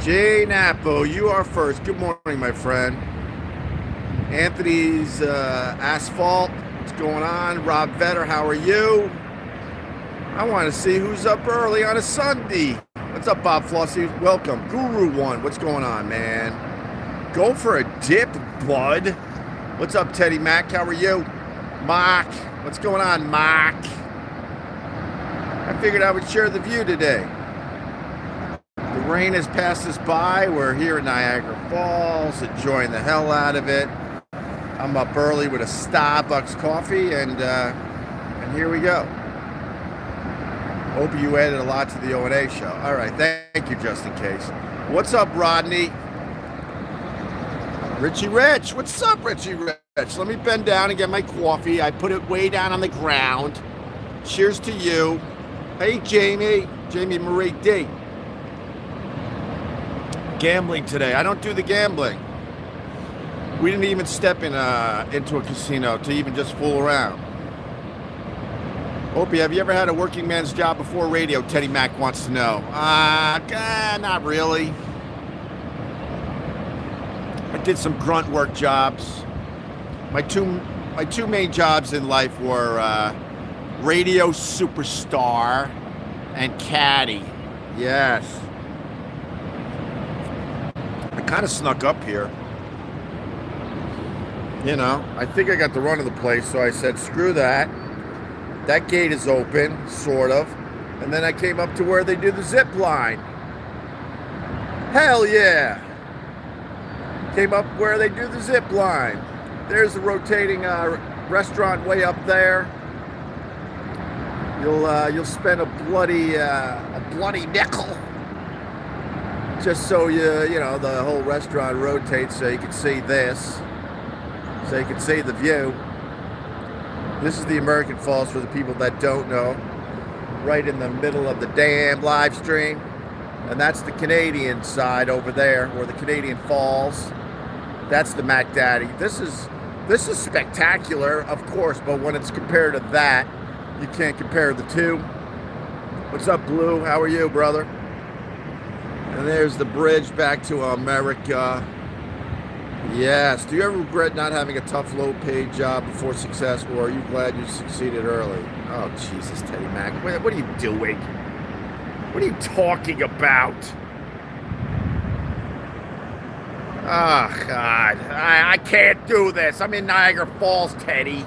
Jay Napo, you are first. Good morning, my friend. Anthony's Asphalt, what's going on? Rob Vetter, how are you? I want to see who's up early on a Sunday. What's up, Bob Flossie? Welcome. Guru One, what's going on, man? Go for a dip, bud. What's up, Teddy Mac? How are you? Mark, what's going on, Mark? I figured I would share the view today. The rain has passed us by. We're here in Niagara Falls, enjoying the hell out of it. I'm up early with a Starbucks coffee, and here we go. Hope you added a lot to the O&A show. All right, thank you, just in case. What's up, Rodney? Richie Rich, what's up, Richie Rich? Let me bend down and get my coffee. I put it way down on the ground. Cheers to you. Hey, Jamie Marie D. Gambling today. I don't do the gambling. We didn't even step into a casino to even just fool around. Opie, have you ever had a working man's job before radio? Teddy Mac wants to know. Not really. I did some grunt work jobs. My two main jobs in life were radio superstar and caddy. Yes. I kind of snuck up here. You know, I think I got the run of the place, so I said, screw that. That gate is open, sort of. And then I came up to where they do the zip line. Hell yeah. Came up where they do the zip line. There's the rotating restaurant way up there. You'll spend a bloody nickel just so you know the whole restaurant rotates so you can see this, so you can see the view. This is the American Falls for the people that don't know. Right in the middle of the damn live stream, and that's the Canadian side over there, or the Canadian Falls. That's the Mac Daddy. This is spectacular, of course, but when it's compared to that, you can't compare the two. What's up, Blue? How are you, brother? And there's the bridge back to America. Yes. Do you ever regret not having a tough, low-paid job before success, or are you glad you succeeded early? Oh, Jesus, Teddy Mac. What are you doing? What are you talking about? Oh, God. I can't do this. I'm in Niagara Falls, Teddy.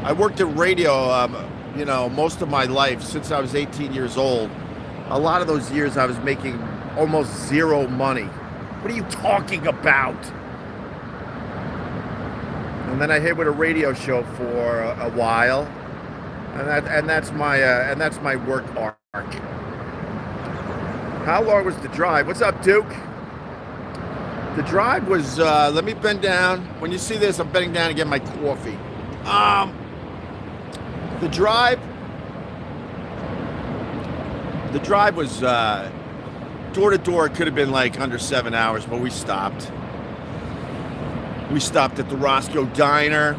I worked at radio, most of my life since I was 18 years old. A lot of those years I was making almost zero money. What are you talking about? And then I hit with a radio show for a while, and that's my work arc. How long was the drive? What's up, Duke? The drive was. Let me bend down. When you see this, I'm bending down to get my coffee. The drive was door to door. It could have been like under 7 hours, but we stopped. We stopped at the Roscoe Diner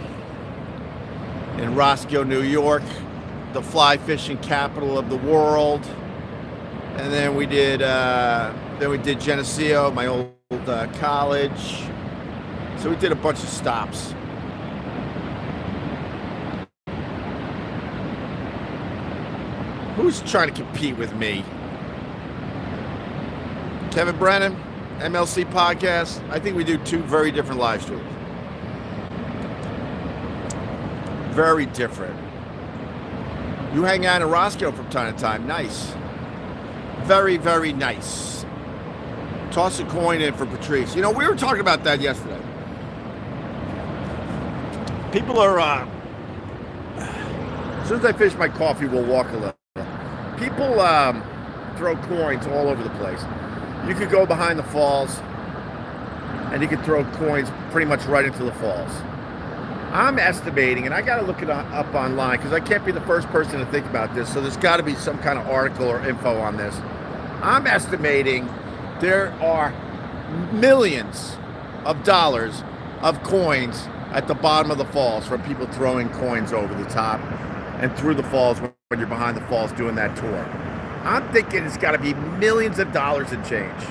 in Roscoe, New York, the fly fishing capital of the world. And then we did Geneseo, my old college. So we did a bunch of stops. Who's trying to compete with me? Kevin Brennan, MLC Podcast. I think we do two very different live streams. Very different. You hang out in Roscoe from time to time. Nice. Very, very nice. Toss a coin in for Patrice. You know, we were talking about that yesterday. People are, as soon as I finish my coffee, we'll walk a little. People throw coins all over the place. You could go behind the falls, and you could throw coins pretty much right into the falls. I'm estimating, and I got to look it up online because I can't be the first person to think about this, so there's got to be some kind of article or info on this. I'm estimating there are millions of dollars of coins at the bottom of the falls from people throwing coins over the top and through the falls when you're behind the falls doing that tour. I'm thinking it's got to be millions of dollars in change.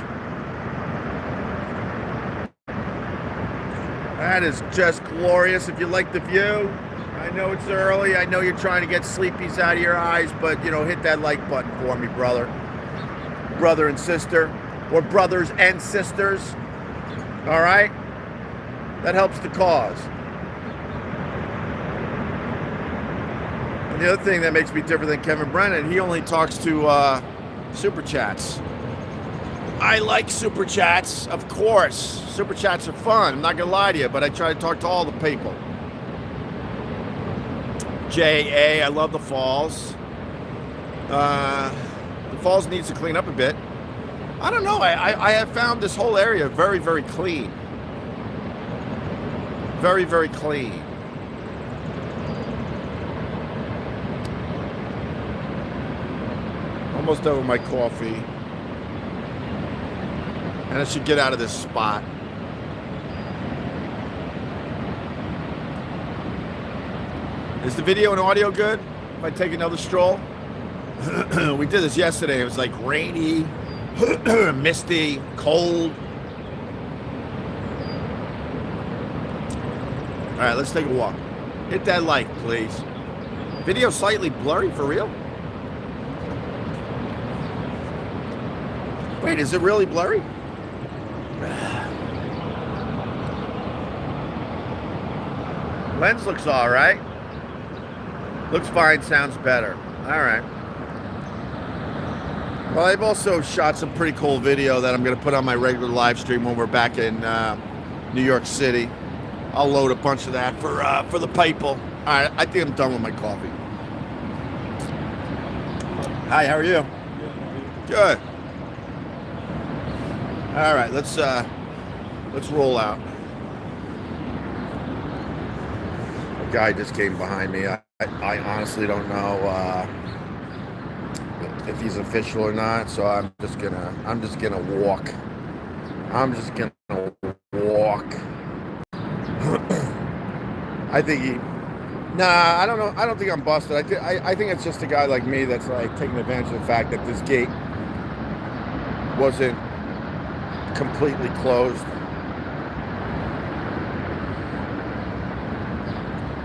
That is just glorious. If you like the view, I know it's early. I know you're trying to get sleepies out of your eyes, but, you know, hit that like button for me, brother and sister, or brothers and sisters. All right? That helps the cause. And the other thing that makes me different than Kevin Brennan, he only talks to Super Chats. I like Super Chats, of course. Super Chats are fun, I'm not gonna lie to you, but I try to talk to all the people. J.A., I love the falls. The falls needs to clean up a bit. I don't know, I have found this whole area very, very clean. Very, very clean. Almost done with my coffee. And I should get out of this spot. Is the video and audio good if I take another stroll? We did this yesterday. It was like rainy, misty, cold. All right, let's take a walk. Hit that like, please. Video slightly blurry, for real? Wait, is it really blurry? Lens looks all right. Looks fine, sounds better. All right. Well, I've also shot some pretty cool video that I'm going to put on my regular live stream when we're back in New York City. I'll load a bunch of that for the people. All right, I think I'm done with my coffee. Hi, how are you? Good. All right, let's roll out. A guy just came behind me. I honestly don't know if he's official or not, so I'm just gonna walk. I'm just gonna walk. I think he. Nah, I don't know. I don't think I'm busted. I think it's just a guy like me that's like taking advantage of the fact that this gate wasn't completely closed.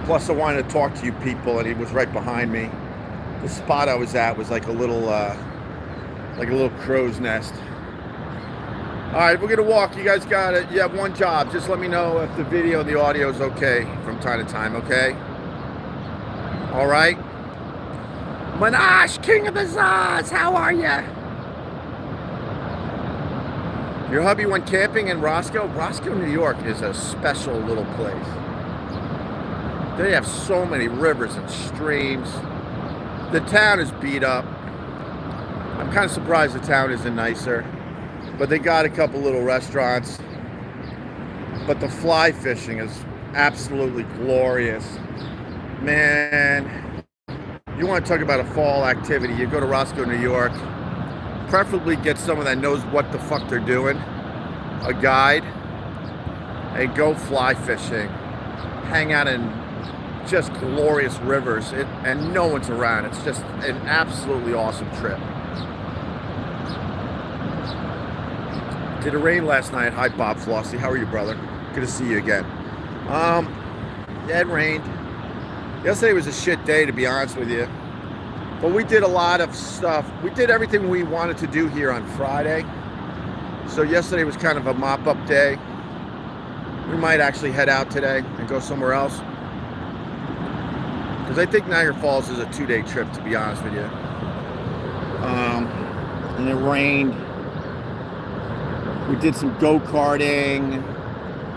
Plus, I wanted to talk to you people, and he was right behind me. The spot I was at was like a little crow's nest. All right, we're gonna walk. You guys got it. You have one job. Just let me know if the video and the audio is okay from time to time. Okay. All right. Minash, King of the Zaz, how are you? Your hubby went camping in Roscoe? Roscoe, New York is a special little place. They have so many rivers and streams. The town is beat up. I'm kind of surprised the town isn't nicer. But they got a couple little restaurants. But the fly fishing is absolutely glorious. Man, you want to talk about a fall activity, you go to Roscoe, New York. Preferably get someone that knows what the fuck they're doing. A guide. And go fly fishing. Hang out in just glorious rivers. And no one's around. It's just an absolutely awesome trip. Did it rain last night? Hi, Bob Flossie. How are you, brother? Good to see you again. Yeah, it rained. Yesterday was a shit day, to be honest with you. But we did a lot of stuff. We did everything we wanted to do here on Friday. So yesterday was kind of a mop-up day. We might actually head out today and go somewhere else. Because I think Niagara Falls is a 2-day trip, to be honest with you. And it rained. We did some go-karting.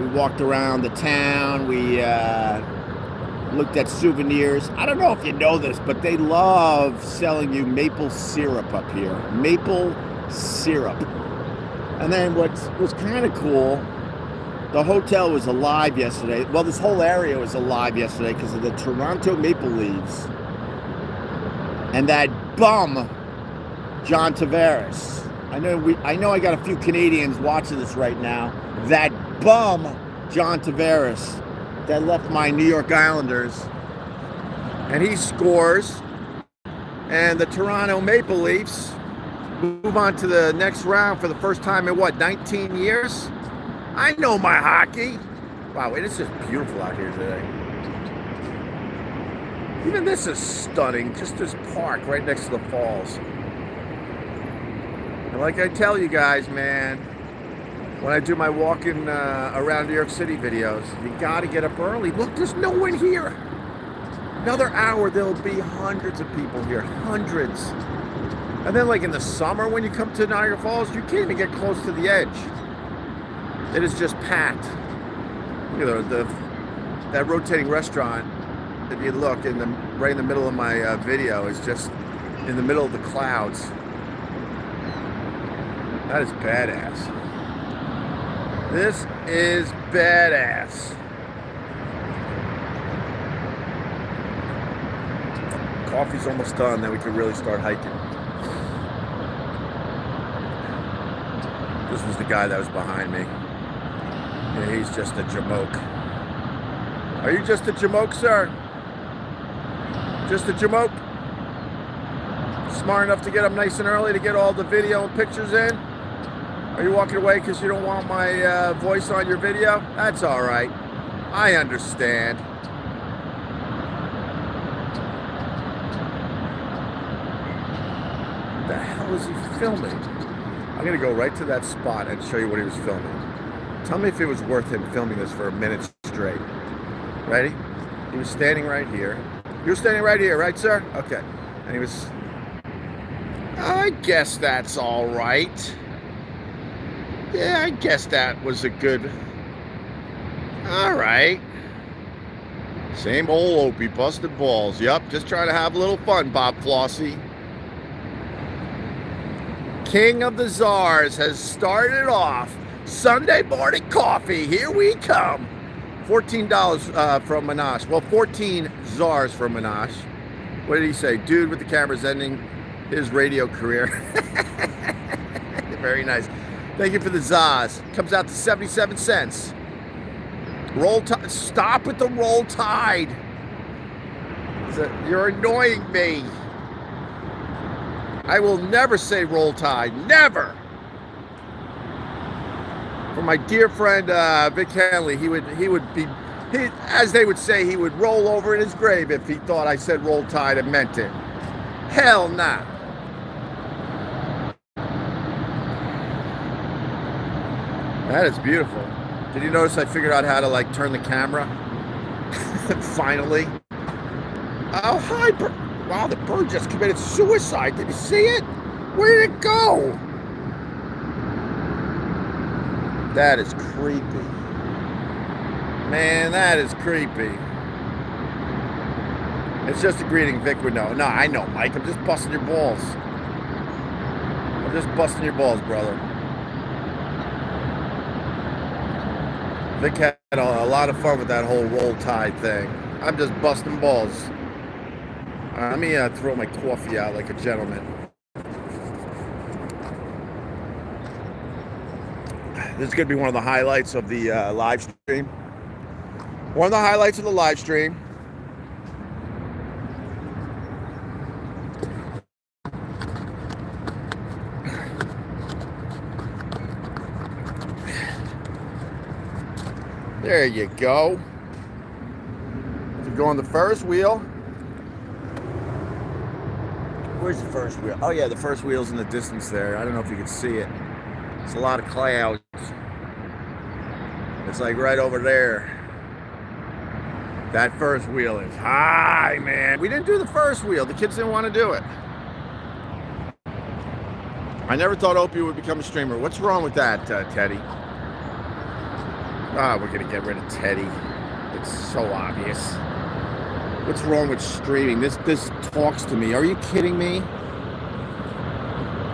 We walked around the town. We looked at souvenirs. I don't know if you know this, but they love selling you maple syrup up here. Maple syrup. And then what was kind of cool, the hotel was alive yesterday. Well, this whole area was alive yesterday because of the Toronto Maple Leafs. And that bum, John Tavares. I know I got a few Canadians watching this right now. That bum, John Tavares, that left my New York Islanders. And he scores. And the Toronto Maple Leafs move on to the next round for the first time in what, 19 years? I know my hockey. Wow, it is just beautiful out here today. Even this is stunning, just this park right next to the falls. And like I tell you guys, man, when I do my walking around New York City videos, you gotta get up early. Look, there's no one here. Another hour, there'll be hundreds of people here, hundreds. And then like in the summer when you come to Niagara Falls, you can't even get close to the edge. It is just packed. You know, that rotating restaurant, if you look right in the middle of my video, is just in the middle of the clouds. That is badass. This is badass. Coffee's almost done, then we can really start hiking. This was the guy that was behind me. Yeah, he's just a jamoke. Are you just a jamoke, sir? Just a jamoke? Smart enough to get up nice and early to get all the video and pictures in? Are you walking away because you don't want my voice on your video? That's all right. I understand. What the hell is he filming? I'm going to go right to that spot and show you what he was filming. Tell me if it was worth him filming this for a minute straight. Ready? He was standing right here. You were standing right here, right, sir? Okay. And he was... I guess that's all right. Yeah, I guess that was a good... All right. Same old Opie, busted balls. Yup, just trying to have a little fun, Bob Flossie. King of the Czars has started off. Sunday morning coffee. Here we come. $14 from Minash. Well, 14 czars from Minash. What did he say? Dude with the camera's ending his radio career. Very nice. Thank you for the Zaz. Comes out to 77 cents. Roll Tide. Stop with the Roll Tide. You're annoying me. I will never say Roll Tide. Never. For my dear friend Vic Hanley, he would be, as they would say, he would roll over in his grave if he thought I said Roll Tide and meant it. Hell nah. That is beautiful. Did you notice I figured out how to like turn the camera? Finally. Oh, hi, bird. Wow, the bird just committed suicide. Did you see it? Where did it go? That is creepy. Man, that is creepy. It's just a greeting Vic would know. No, I know, Mike. I'm just busting your balls. I'm just busting your balls, brother. Vic had a lot of fun with that whole Roll Tide thing. I'm just busting balls. Let me throw my coffee out like a gentleman. This is going to be one of the highlights of the live stream. One of the highlights of the live stream. There you go. If you go on the first wheel. Where's the first wheel? Oh yeah, the first wheel's in the distance there. I don't know if you can see it. It's a lot of clouds. It's like right over there. That first wheel is high, man. We didn't do the first wheel. The kids didn't want to do it. I never thought Opie would become a streamer. What's wrong with that, Teddy? Ah, we're gonna get rid of Teddy. It's so obvious. What's wrong with streaming? This talks to me. Are you kidding me?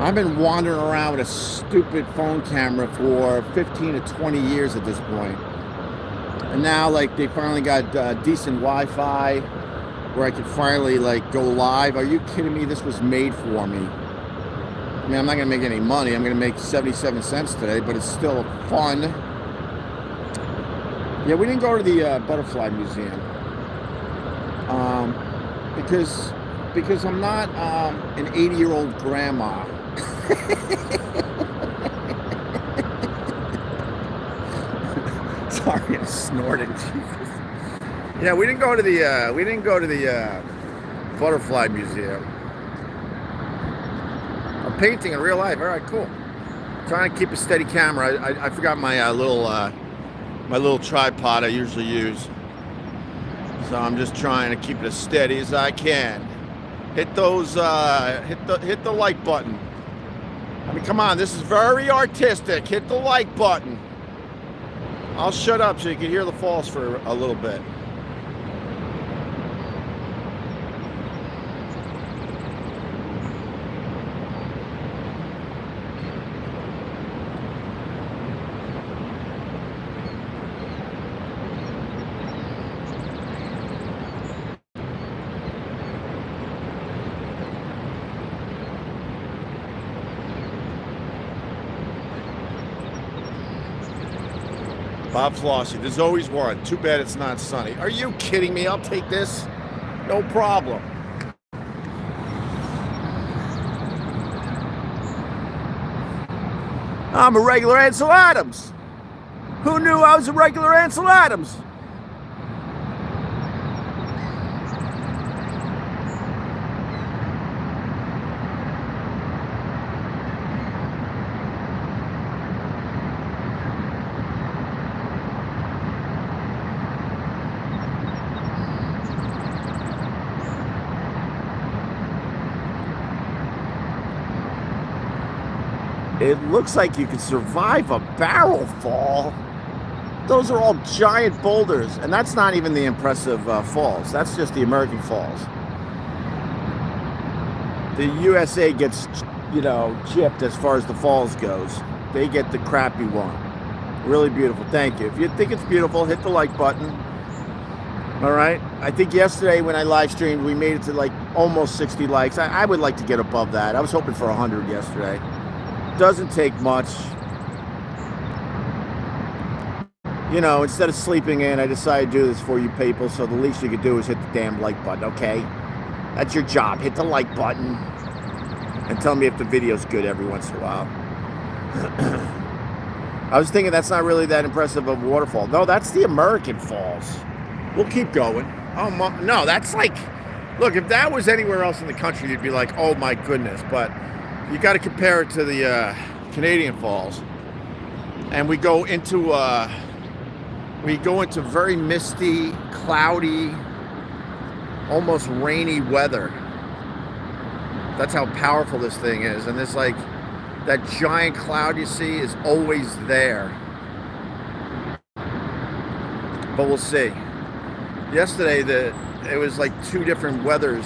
I've been wandering around with a stupid phone camera for 15 to 20 years at this point. And now, like, they finally got decent Wi-Fi where I could finally, like, go live. Are you kidding me? This was made for me. I mean, I'm not going to make any money. I'm going to make 77 cents today, but it's still fun. Yeah, we didn't go to the Butterfly Museum. Because I'm not an 80-year-old grandma Sorry, I snorted. Jesus. Yeah, we didn't go to the butterfly museum. I'm painting in real life. All right, cool. Trying to keep a steady camera. I forgot my little tripod I usually use, so I'm just trying to keep it as steady as I can. Hit those hit the like button. I mean, come on, this is very artistic. Hit the like button. I'll shut up so you can hear the falls for a little bit. Bob Flossie, there's always one. Too bad it's not sunny. Are you kidding me? I'll take this. No problem. I'm a regular Ansel Adams. Who knew I was a regular Ansel Adams? It looks like you could survive a barrel fall. Those are all giant boulders, and that's not even the impressive falls. That's just the American Falls. The USA gets, gypped as far as the falls goes. They get the crappy one. Really beautiful. Thank you. If you think it's beautiful, hit the like button. All right. I think yesterday when I live streamed, we made it to like almost 60 likes. I would like to get above that. I was hoping for 100 yesterday. Doesn't take much. Instead of sleeping in, I decided to do this for you people, so the least you could do is hit the damn like button, okay? That's your job. Hit the like button and tell me if the video's good every once in a while. I was thinking that's not really that impressive of a waterfall. No, that's the American Falls. We'll keep going. Oh, no, that's like... Look, if that was anywhere else in the country, you'd be like, oh my goodness, but... You got to compare it to the Canadian Falls, and we go into very misty, cloudy, almost rainy weather. That's how powerful this thing is, and this that giant cloud you see is always there. But we'll see. Yesterday, it was like two different weather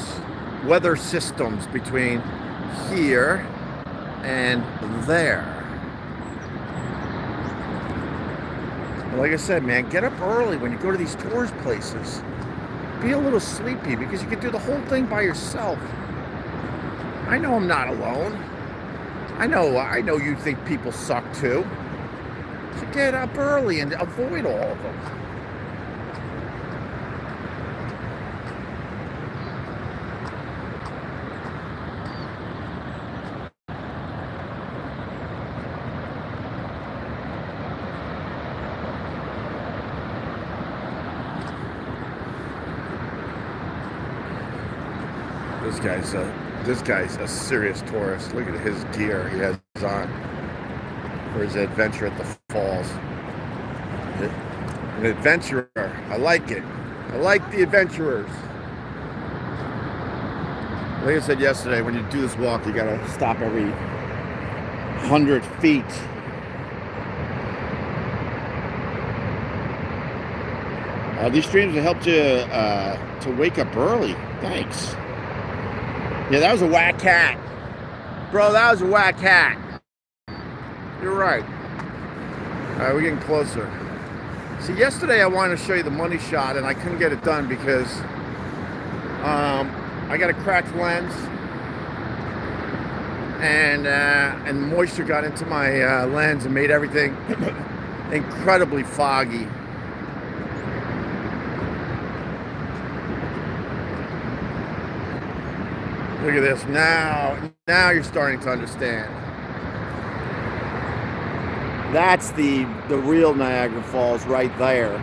systems between here and there. Like I said, man, get up early when you go to these tourist places. Be a little sleepy because you can do the whole thing by yourself. I know I'm not alone. I know you think people suck too. So get up early and avoid all of them. This guy's a serious tourist. Look at his gear he has on for his adventure at the falls. An adventurer. I like it. I like the adventurers. Like I said yesterday, when you do this walk, you gotta stop every 100 feet. These streams have helped you to wake up early. Thanks. Yeah, that was a whack cat. Bro, that was a whack cat. You're right. All right, we're getting closer. See, yesterday I wanted to show you the money shot, and I couldn't get it done because I got a cracked lens, and moisture got into my lens and made everything incredibly foggy. Look at this. Now you're starting to understand. That's the real Niagara Falls right there.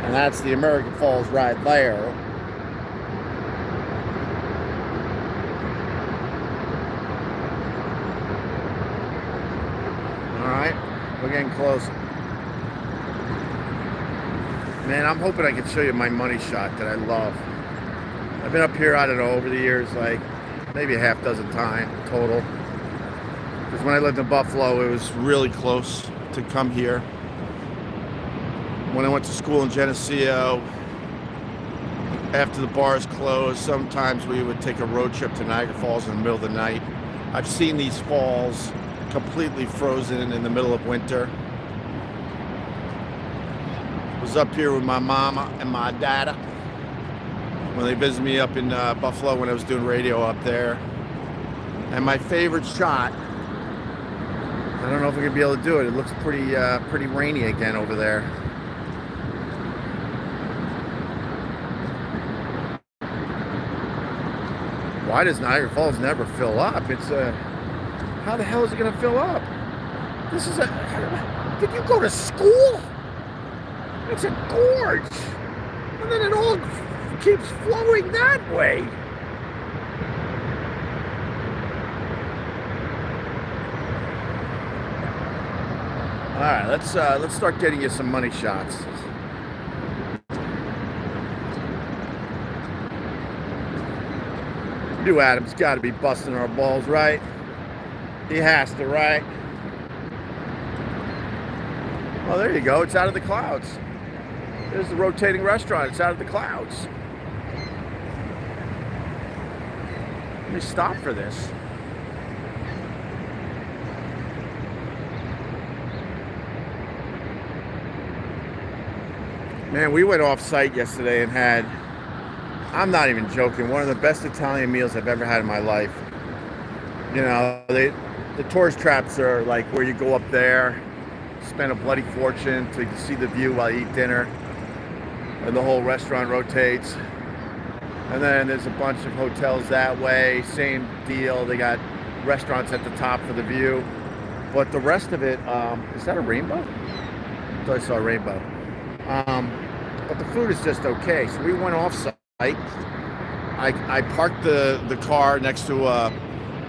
And that's the American Falls right there. Alright, we're getting close. Man, I'm hoping I can show you my money shot that I love. I've been up here, I don't know, over the years, like maybe a half dozen times total. Because when I lived in Buffalo, it was really close to come here. When I went to school in Geneseo, after the bars closed, sometimes we would take a road trip to Niagara Falls in the middle of the night. I've seen these falls completely frozen in the middle of winter. I was up here with my mama and my dada when they visited me up in Buffalo when I was doing radio up there. And my favorite shot, I don't know if we're gonna be able to do it. It looks pretty rainy again over there. Why does Niagara Falls never fill up? It's how the hell is it gonna fill up? This is did you go to school? It's a gorge. And then it all keeps flowing that way. All right, let's start getting you some money shots. New Adam's got to be busting our balls, right? He has to, right? Oh, there you go. It's out of the clouds. There's the rotating restaurant. It's out of the clouds. Let me stop for this. Man, we went off site yesterday and had, I'm not even joking, one of the best Italian meals I've ever had in my life. You know, the tourist traps are like where you go up there, spend a bloody fortune to see the view while you eat dinner, and the whole restaurant rotates. And then there's a bunch of hotels that way, same deal. They got restaurants at the top for the view. But the rest of it, is that a rainbow? I thought I saw a rainbow. But the food is just okay. So we went off site. I parked the car next to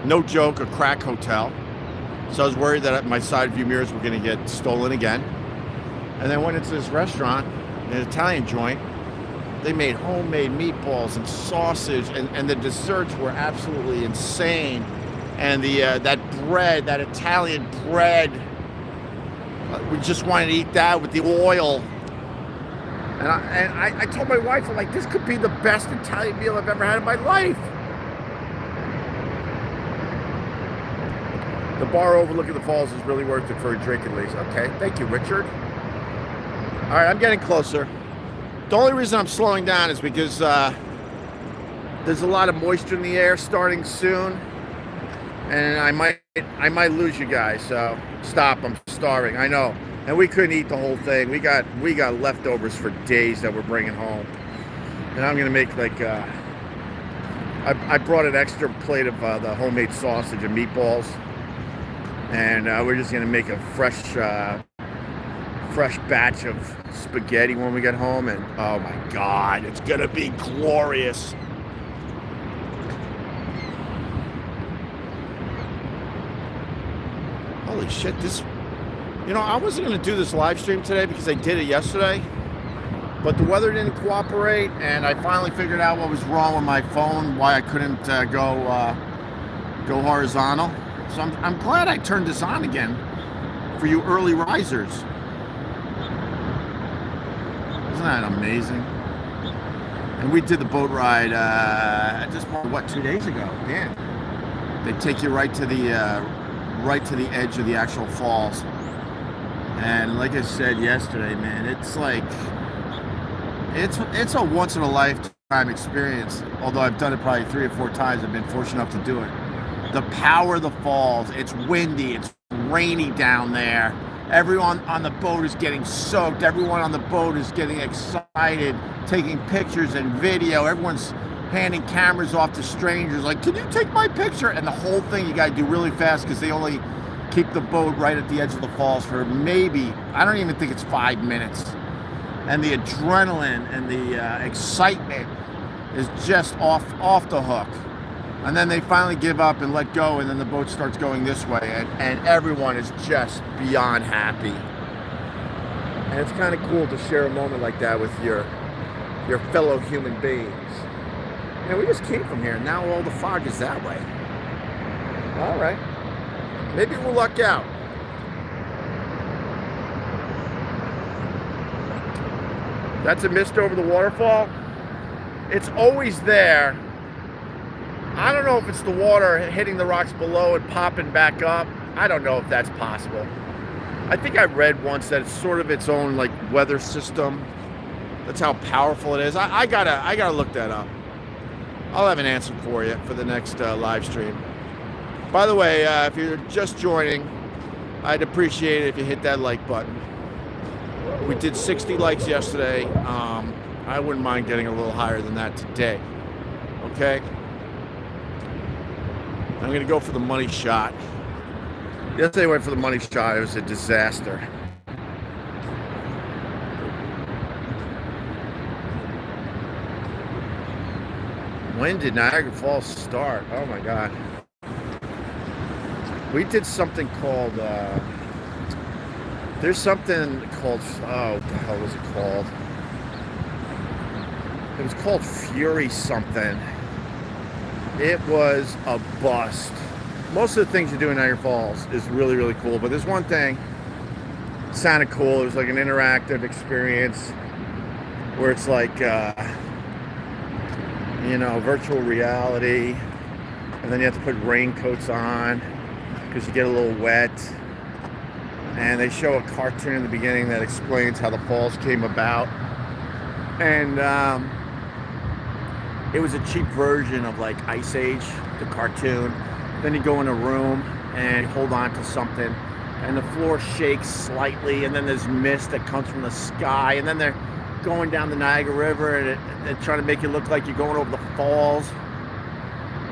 no joke, a crack hotel. So I was worried that my side view mirrors were going to get stolen again. And then went into this restaurant, an Italian joint. They made homemade meatballs and sausage, and the desserts were absolutely insane. And that bread, that Italian bread, we just wanted to eat that with the oil. And I told my wife, I'm like, this could be the best Italian meal I've ever had in my life. The bar overlooking the falls is really worth it for a drink at least. Okay, thank you, Richard. All right, I'm getting closer. The only reason I'm slowing down is because there's a lot of moisture in the air starting soon, and I might lose you guys. So stop. I'm starving. I know. And we couldn't eat the whole thing. We got leftovers for days that we're bringing home, and I'm gonna make like I brought an extra plate of the homemade sausage and meatballs, and we're just gonna make a fresh batch of spaghetti when we get home, and oh my God, it's gonna be glorious. Holy shit, this. You know, I wasn't going to do this live stream today because I did it yesterday, but the weather didn't cooperate, and I finally figured out what was wrong with my phone, why I couldn't go horizontal. So I'm glad I turned this on again for you early risers. Isn't that amazing? And we did the boat ride just, what, 2 days ago? Yeah. They take you right to the edge of the actual falls. And like I said yesterday, man, it's like, it's a once in a lifetime experience. Although I've done it probably 3 or 4 times, I've been fortunate enough to do it. The power of the falls, it's windy, it's rainy down there. Everyone on the boat is getting soaked. Everyone on the boat is getting excited, taking pictures and video. Everyone's handing cameras off to strangers, like, can you take my picture? And the whole thing you got to do really fast because they only keep the boat right at the edge of the falls for maybe, I don't even think it's 5 minutes. And the adrenaline and the excitement is just off the hook. And then they finally give up and let go, and then the boat starts going this way, and everyone is just beyond happy. And it's kind of cool to share a moment like that with your fellow human beings. You know, we just came from here, and now all the fog is that way. All right. Maybe we'll luck out. That's a mist over the waterfall. It's always there. I don't know if it's the water hitting the rocks below and popping back up. I don't know if that's possible. I think I read once that it's sort of its own like weather system. That's how powerful it is. I gotta look that up. I'll have an answer for you for the next live stream. By the way, if you're just joining, I'd appreciate it if you hit that like button. We did 60 likes yesterday. I wouldn't mind getting a little higher than that today. Okay? I'm going to go for the money shot. Yesterday I went for the money shot. It was a disaster. When did Niagara Falls start? Oh my God. We did something called, there's something called, oh, what the hell was it called? It was called Fury something. It was a bust. Most of the things you do in Niagara Falls is really, really cool. But there's one thing, it sounded cool. It was like an interactive experience where it's like, you know, virtual reality. And then you have to put raincoats on because you get a little wet. And they show a cartoon in the beginning that explains how the falls came about. And it was a cheap version of like Ice Age, the cartoon. Then you go in a room and hold on to something and the floor shakes slightly, and then there's mist that comes from the sky, and then they're going down the Niagara River and they're trying to make it look like you're going over the falls,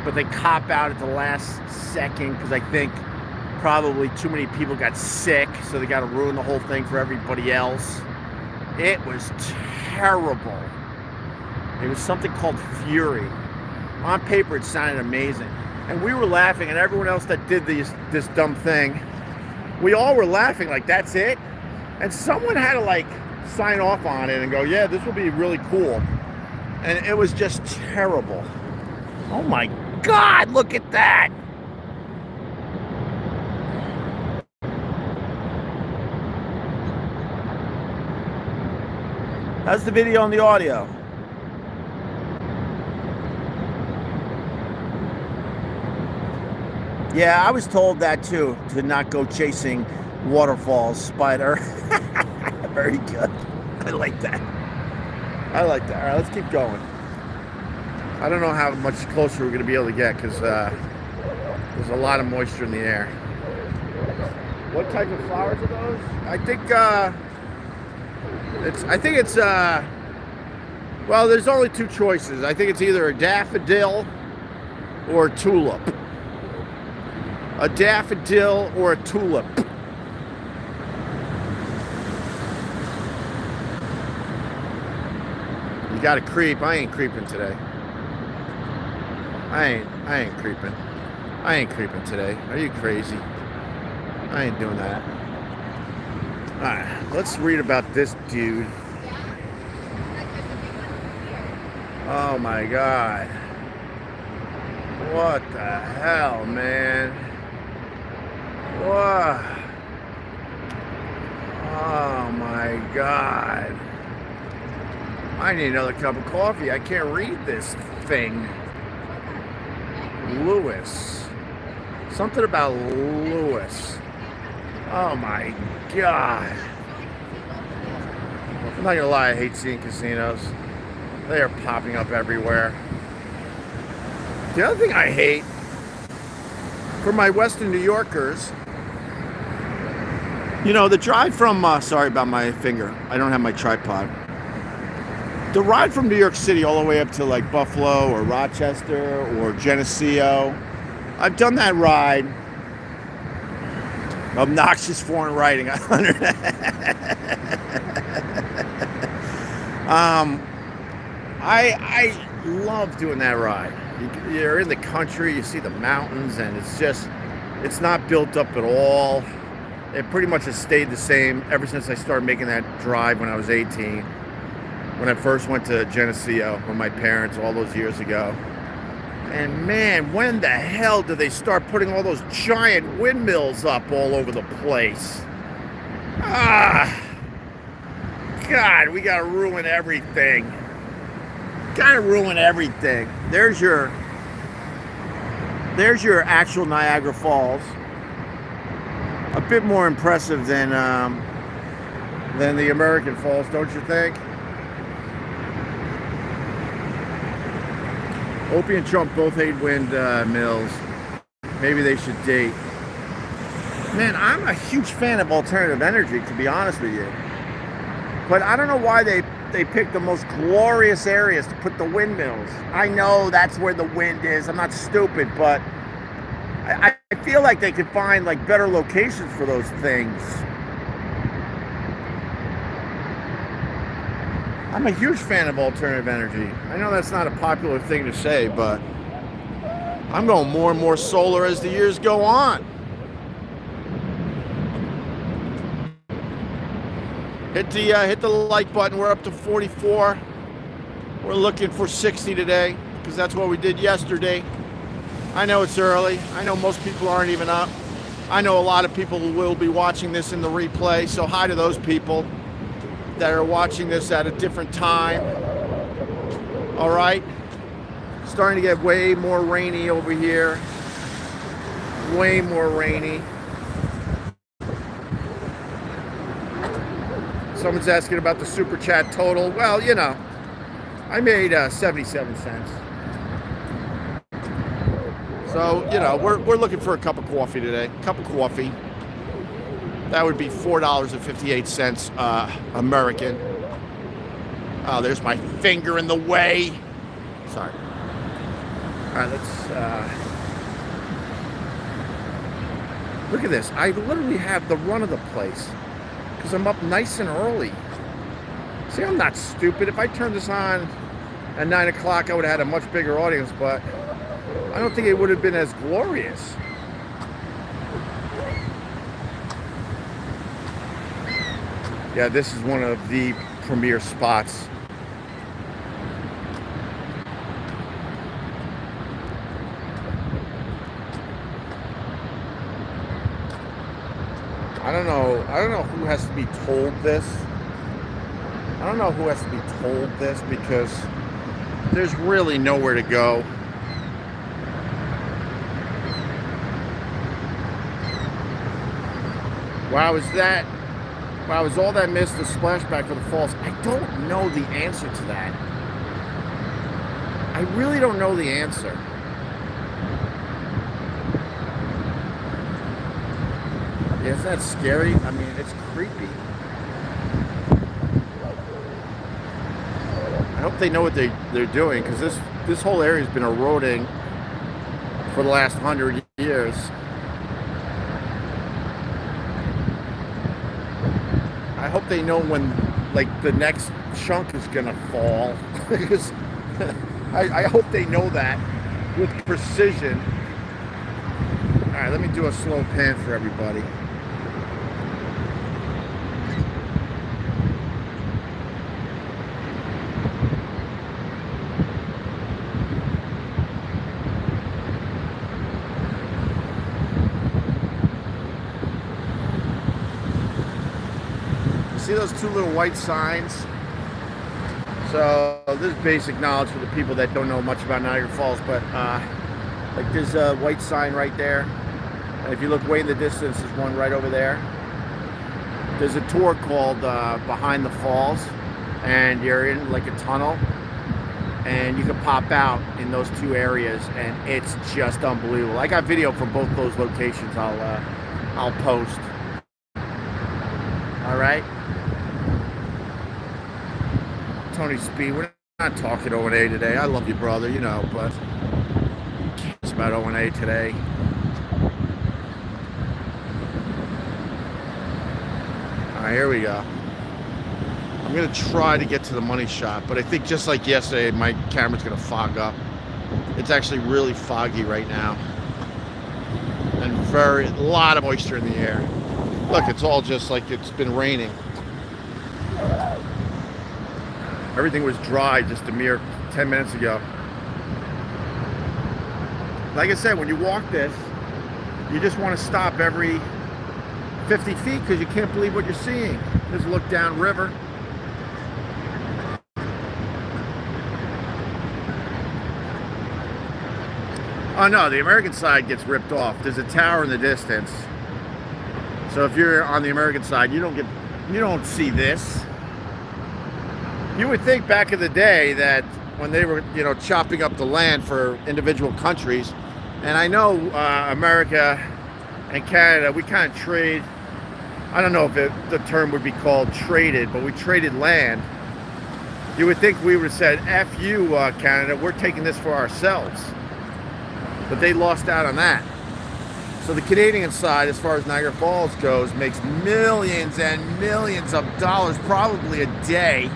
but they cop out at the last second because I think probably too many people got sick, so they got to ruin the whole thing for everybody else. It was terrible. It was something called Fury. On paper, it sounded amazing. And we were laughing, and everyone else that did this dumb thing, we all were laughing like, that's it? And someone had to, like, sign off on it and go, yeah, this will be really cool. And it was just terrible. Oh, my God, look at that. How's the video and the audio? Yeah, I was told that too, to not go chasing waterfalls, Spider. Very good. I like that. I like that. All right, let's keep going. I don't know how much closer we're going to be able to get because there's a lot of moisture in the air. What type of flowers are those? I think it's well, there's only two choices. I think it's either a daffodil or a tulip. A daffodil or a tulip. You gotta creep. I ain't creeping today. I ain't creeping. I ain't creeping today. Are you crazy? I ain't doing that. Alright, let's read about this dude. Oh my God. What the hell, man? What? Oh my God. I need another cup of coffee. I can't read this thing. Lewis. Something about Lewis. Oh my God. I'm not gonna lie, I hate seeing casinos. They are popping up everywhere. The other thing I hate, for my Western New Yorkers, you know, the drive from, sorry about my finger. I don't have my tripod. The ride from New York City all the way up to like Buffalo or Rochester or Geneseo, I've done that ride. Obnoxious foreign writing. I love doing that ride. You're in the country, you see the mountains, and it's not built up at all. It pretty much has stayed the same ever since I started making that drive when I was 18. When I first went to Geneseo with my parents all those years ago. And man, when the hell did they start putting all those giant windmills up all over the place? God, we gotta ruin everything. Gotta ruin everything. There's your actual Niagara Falls. A bit more impressive than the American Falls, don't you think? Opie and Trump both hate windmills. Maybe they should date. Man, I'm a huge fan of alternative energy, to be honest with you. But I don't know why they picked the most glorious areas to put the windmills. I know that's where the wind is. I'm not stupid, but I feel like they could find like better locations for those things. I'm a huge fan of alternative energy. I know that's not a popular thing to say, but I'm going more and more solar as the years go on. Hit the like button. We're up to 44. We're looking for 60 today because that's what we did yesterday. I know it's early. I know most people aren't even up. I know a lot of people will be watching this in the replay, so hi to those people that are watching this at a different time. All right, starting to get way more rainy over here. Way more rainy. Someone's asking about the super chat total. Well, you know, I made 77 cents. So, you know, we're looking for a cup of coffee today. Cup of coffee. That would be $4.58 American. Oh, there's my finger in the way. Sorry. All right, let's look at this. I literally have the run of the place because I'm up nice and early. See, I'm not stupid. If I turned this on at 9 o'clock, I would have had a much bigger audience, but I don't think it would have been as glorious. Yeah, this is one of the premier spots. I don't know who has to be told this. I don't know who has to be told this because there's really nowhere to go. Wow, is all that mist the splashback for the falls? I don't know the answer to that. I really don't know the answer. Yeah, isn't that scary? I mean, it's creepy. I hope they know what they're doing because this whole area has been eroding for the last 100 years. I hope they know when, like, the next chunk is gonna fall. Because I hope they know that with precision. All right, let me do a slow pan for everybody. See those two little white signs? So this is basic knowledge for the people that don't know much about Niagara Falls, but like there's a white sign right there. And if you look way in the distance, there's one right over there. There's a tour called Behind the Falls, and you're in like a tunnel, and you can pop out in those two areas, and it's just unbelievable. I got video from both those locations. I'll post. All right. Tony Speed. We're not talking O&A today. I love you, brother, you know, but it's about O&A today. All right, here we go. I'm going to try to get to the money shot, but I think just like yesterday, my camera's going to fog up. It's actually really foggy right now. And a lot of moisture in the air. Look, it's all just like it's been raining. Everything was dry just a mere 10 minutes ago. Like I said, when you walk this, you just want to stop every 50 feet because you can't believe what you're seeing. Just look down river. Oh no, the American side gets ripped off. There's a tower in the distance. So if you're on the American side, you don't see this. You would think back in the day that when they were, you know, chopping up the land for individual countries, and I know America and Canada, we kind of trade. I don't know if the term would be called traded, but we traded land. You would think we would have said, F you, Canada, we're taking this for ourselves. But they lost out on that. So the Canadian side, as far as Niagara Falls goes, makes millions and millions of dollars, probably a day.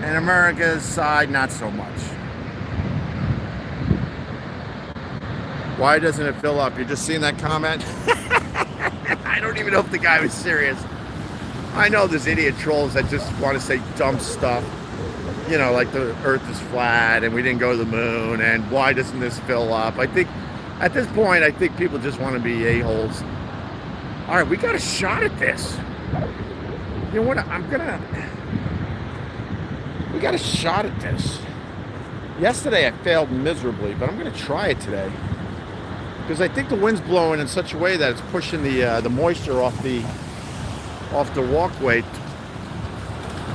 And America's side, not so much. Why doesn't it fill up? You're just seeing that comment? I don't even know if the guy was serious. I know there's idiot trolls that just want to say dumb stuff. You know, like the earth is flat and we didn't go to the moon and why doesn't this fill up? I think at this point, I think people just want to be a-holes. All right, we got a shot at this. You know what? We got a shot at this. Yesterday I failed miserably, but I'm going to try it today. Because I think the wind's blowing in such a way that it's pushing the moisture off the walkway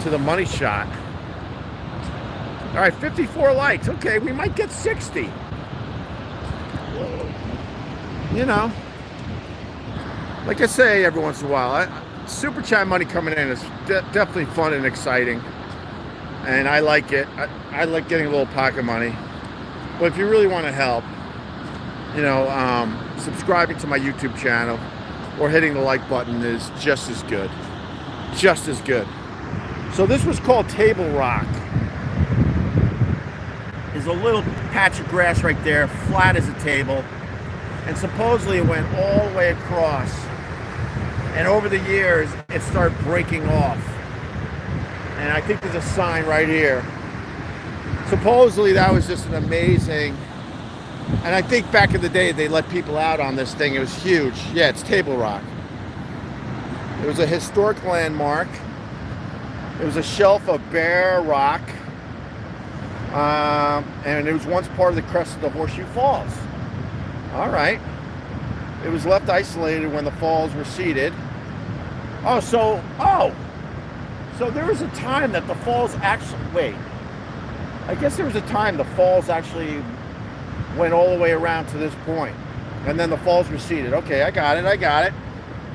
to the money shot. All right, 54 likes. Okay, we might get 60. You know, like I say every once in a while, super chat money coming in is definitely fun and exciting. And I like it. I like getting a little pocket money. But if you really want to help, you know, subscribing to my YouTube channel or hitting the like button is just as good. Just as good. So this was called Table Rock. There's a little patch of grass right there, flat as a table. And supposedly it went all the way across. And over the years, it started breaking off. And I think there's a sign right here. Supposedly that was just an amazing, and I think back in the day they let people out on this thing. It was huge. Yeah, it's Table Rock. It was a historic landmark. It was a shelf of bare rock. And it was once part of the crest of the Horseshoe Falls. All right. It was left isolated when the falls receded. So there was a time that the falls actually, I guess there was a time the falls actually went all the way around to this point. And then the falls receded. Okay, I got it.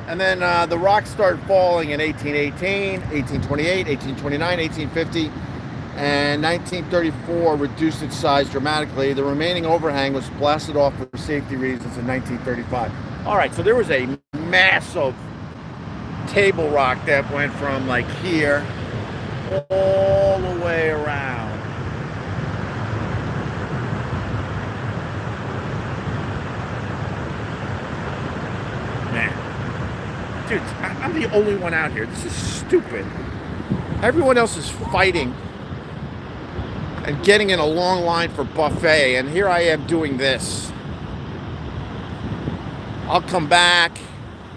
And then the rocks started falling in 1818, 1828, 1829, 1850. And 1934 reduced its size dramatically. The remaining overhang was blasted off for safety reasons in 1935. All right, so there was a massive table rock that went from like here all the way around. Man, dude, I'm the only one out here. This is stupid. Everyone else is fighting and getting in a long line for buffet, and here I am doing this. I'll come back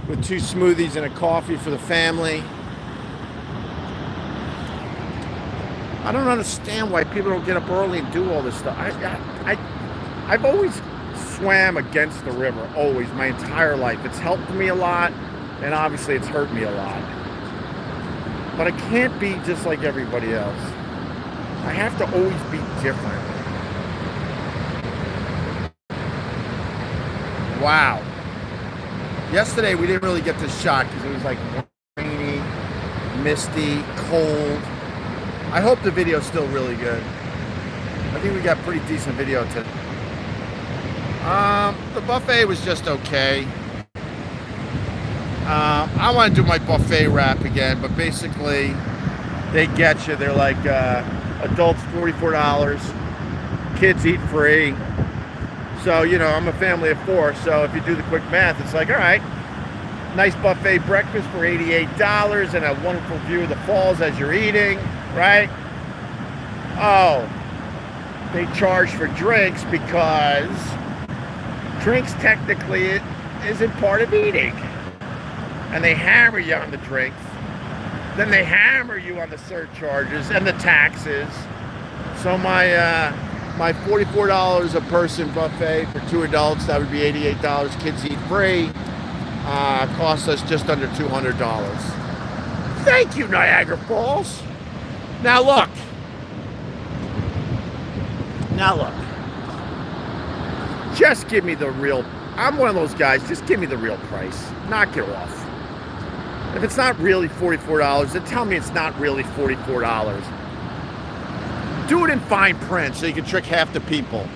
with 2 smoothies and a coffee for the family. I don't understand why people don't get up early and do all this stuff. I've always swam against the river, always, my entire life. It's helped me a lot, and obviously it's hurt me a lot. But I can't be just like everybody else. I have to always be different. Wow. Yesterday we didn't really get this shot because it was like rainy, misty, cold. I hope the video's still really good. I think we got pretty decent video today. The buffet was just okay. I want to do my buffet wrap again, but basically they get you. They're like adults $44, kids eat free. So, you know, I'm a family of 4, so if you do the quick math, it's like, all right, nice buffet breakfast for $88 and a wonderful view of the falls as you're eating, right? Oh, they charge for drinks because drinks technically isn't part of eating. And they hammer you on the drinks. Then they hammer you on the surcharges and the taxes. So my $44 a person buffet for 2 adults, that would be $88. Kids eat free. Cost us just under $200. Thank you, Niagara Falls. Now look. Just give me the real. I'm one of those guys. Just give me the real price. Knock it off. If it's not really $44, then tell me it's not really $44. Do it in fine print so you can trick half the people.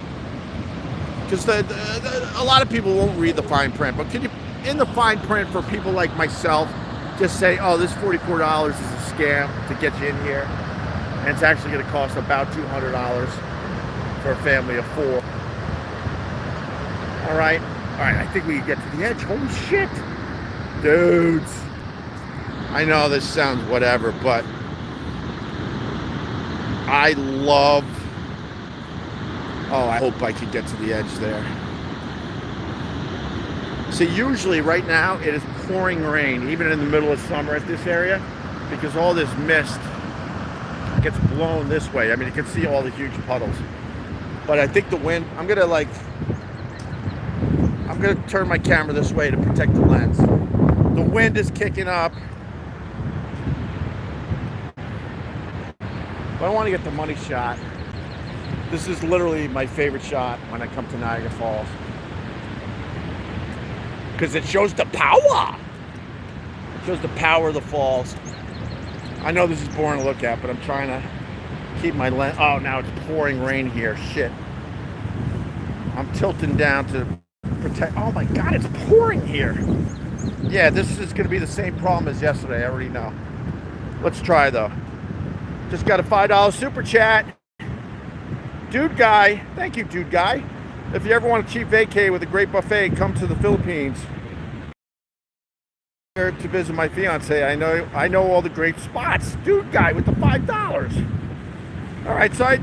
Because a lot of people won't read the fine print. But can you, in the fine print for people like myself, just say, oh, this $44 is a scam to get you in here. And it's actually going to cost about $200 for a family of 4. All right, I think we can get to the edge. Holy shit. Dudes. I know this sounds whatever, but I love... Oh, I hope I can get to the edge there. See, usually right now it is pouring rain, even in the middle of summer at this area, because all this mist gets blown this way. I mean, you can see all the huge puddles. But I think the wind... I'm going to turn my camera this way to protect the lens. The wind is kicking up. But I want to get the money shot. This is literally my favorite shot when I come to Niagara Falls. Because it shows the power. It shows the power of the falls. I know this is boring to look at, but I'm trying to keep my lens. Oh, now it's pouring rain here. Shit. I'm tilting down to protect. Oh my God, it's pouring here. Yeah, this is going to be the same problem as yesterday. I already know. Let's try though. Just got a $5 super chat. Dude Guy. Thank you, Dude Guy. If you ever want a cheap vacay with a great buffet, come to the Philippines. Here to visit my fiance. I know all the great spots. Dude Guy with the $5. All right, so I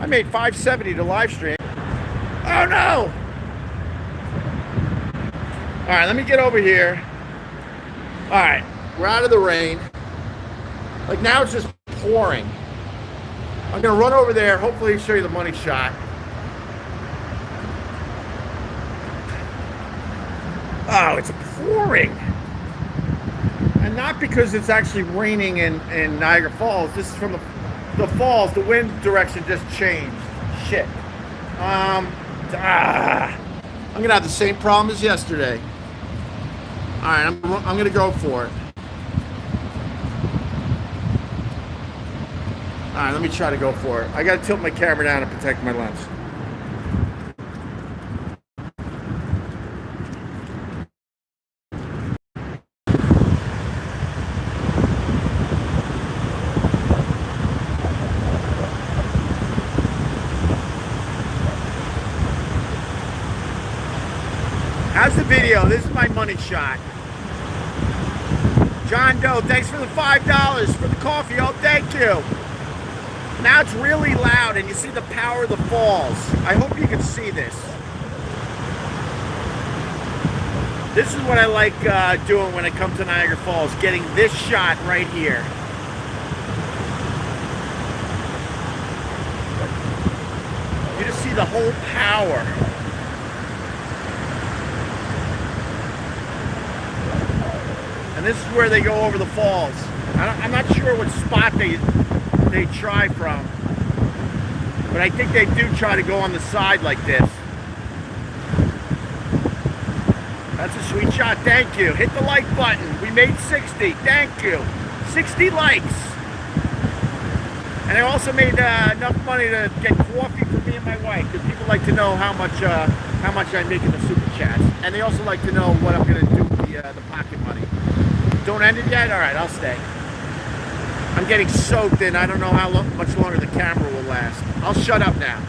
made $5.70 to live stream. Oh no! All right, let me get over here. All right, we're out of the rain. Like now it's just pouring. I'm gonna run over there, hopefully show you the money shot. Oh, it's pouring. And not because it's actually raining in Niagara Falls. This is from the falls. The wind direction just changed. Shit. I'm gonna have the same problem as yesterday. All right, I'm gonna go for it. All right, let me try to go for it. I gotta tilt my camera down to protect my lens. How's the video? This is my money shot. John Doe, thanks for the $5 for the coffee. Oh, thank you. Now it's really loud and you see the power of the falls. I hope you can see this. This is what I like doing when I come to Niagara Falls, getting this shot right here. You just see the whole power. And this is where they go over the falls. I'm not sure what spot they try from, but I think they do try to go on the side like this. That's a sweet shot. Thank you. Hit the like button. We made 60. Thank you. 60 likes. And I also made enough money to get coffee for me and my wife, because people like to know how much I make in the super chats, and they also like to know what I'm gonna do with the pocket money. Don't end it yet? All right, I'll stay. I'm getting soaked in. I don't know how much longer the camera will last. I'll shut up now.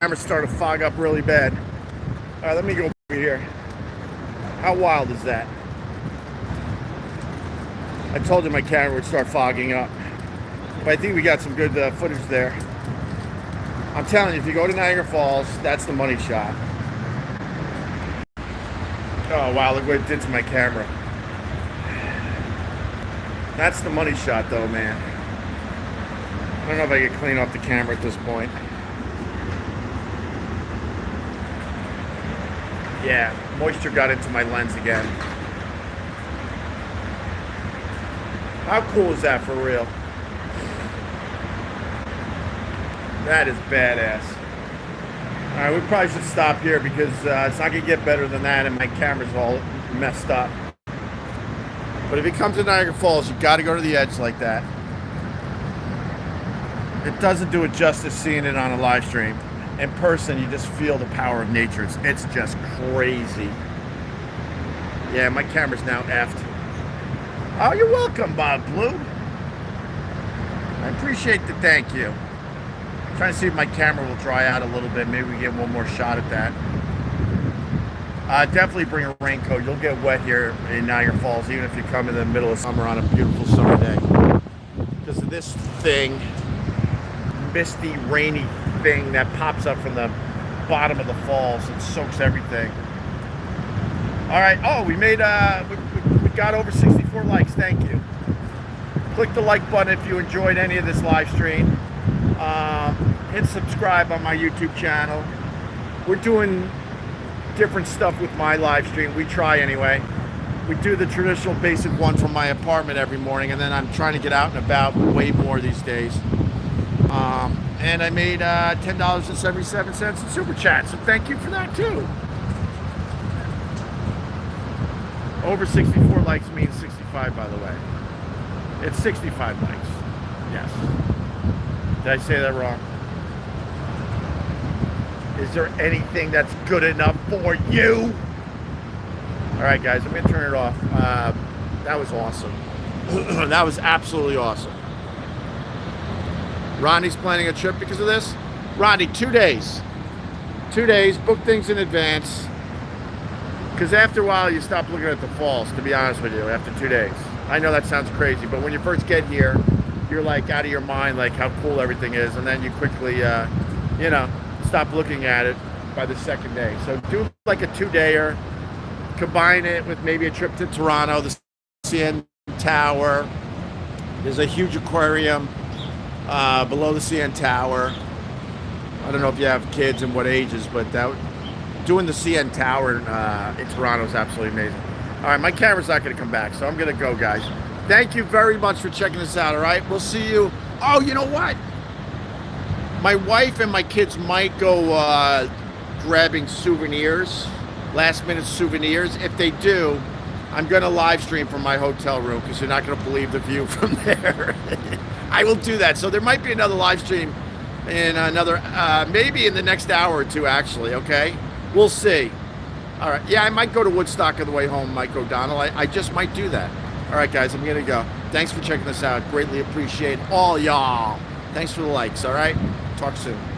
Camera started to fog up really bad. All right, let me go over here. How wild is that? I told you my camera would start fogging up, but I think we got some good footage there. I'm telling you, if you go to Niagara Falls, that's the money shot. Oh wow, look what it did to my camera. That's the money shot though, man. I don't know if I can clean up the camera at this point. Yeah, moisture got into my lens again. How cool is that for real? That is badass. All right, we probably should stop here because it's not gonna get better than that, and my camera's all messed up. But if you come to Niagara Falls, you got to go to the edge like that. It doesn't do it justice seeing it on a live stream. In person, you just feel the power of nature. It's just crazy. Yeah, my camera's now effed. Oh, you're welcome, Bob Blue. I appreciate the thank you. I'm trying to see if my camera will dry out a little bit. Maybe we get one more shot at that. Definitely bring a raincoat. You'll get wet here in Niagara Falls, even if you come in the middle of summer on a beautiful summer day. Because of this thing, misty, rainy thing that pops up from the bottom of the falls and soaks everything. All right. Oh, we made we got over 64 likes. Thank you. Click the like button if you enjoyed any of this live stream. Hit subscribe on my YouTube channel. We're doing different stuff with my live stream. We try anyway. We do the traditional basic one from my apartment every morning, and then I'm trying to get out and about way more these days. And I made $10.77 in Super Chat, so thank you for that too. Over 64 likes means 65, by the way. It's 65 likes. Yes. Did I say that wrong? Is there anything that's good enough for you? All right, guys, I'm gonna turn it off. That was awesome. That was absolutely awesome. Ronnie's planning a trip because of this. Ronnie, 2 days. 2 days, book things in advance. Because after a while, you stop looking at the falls, to be honest with you, after 2 days. I know that sounds crazy, but when you first get here, you're like out of your mind, like how cool everything is. And then you quickly, you know, stop looking at it by the second day. So do like a 2-dayer, combine it with maybe a trip to Toronto, the CN Tower. There's a huge aquarium below the CN Tower. I don't know if you have kids and what ages, but doing the CN Tower in Toronto is absolutely amazing. All right, my camera's not going to come back, so I'm going to go, guys. Thank you very much for checking this out, all right? We'll see you. Oh, you know what? My wife and my kids might go grabbing souvenirs, last-minute souvenirs. If they do, I'm going to live stream from my hotel room because you're not going to believe the view from there. I will do that. So there might be another live stream in another, maybe in the next hour or two, actually, okay? We'll see. All right. Yeah, I might go to Woodstock on the way home, Mike O'Donnell. I just might do that. All right, guys, I'm going to go. Thanks for checking this out. Greatly appreciate all y'all. Thanks for the likes, all right? Talk soon.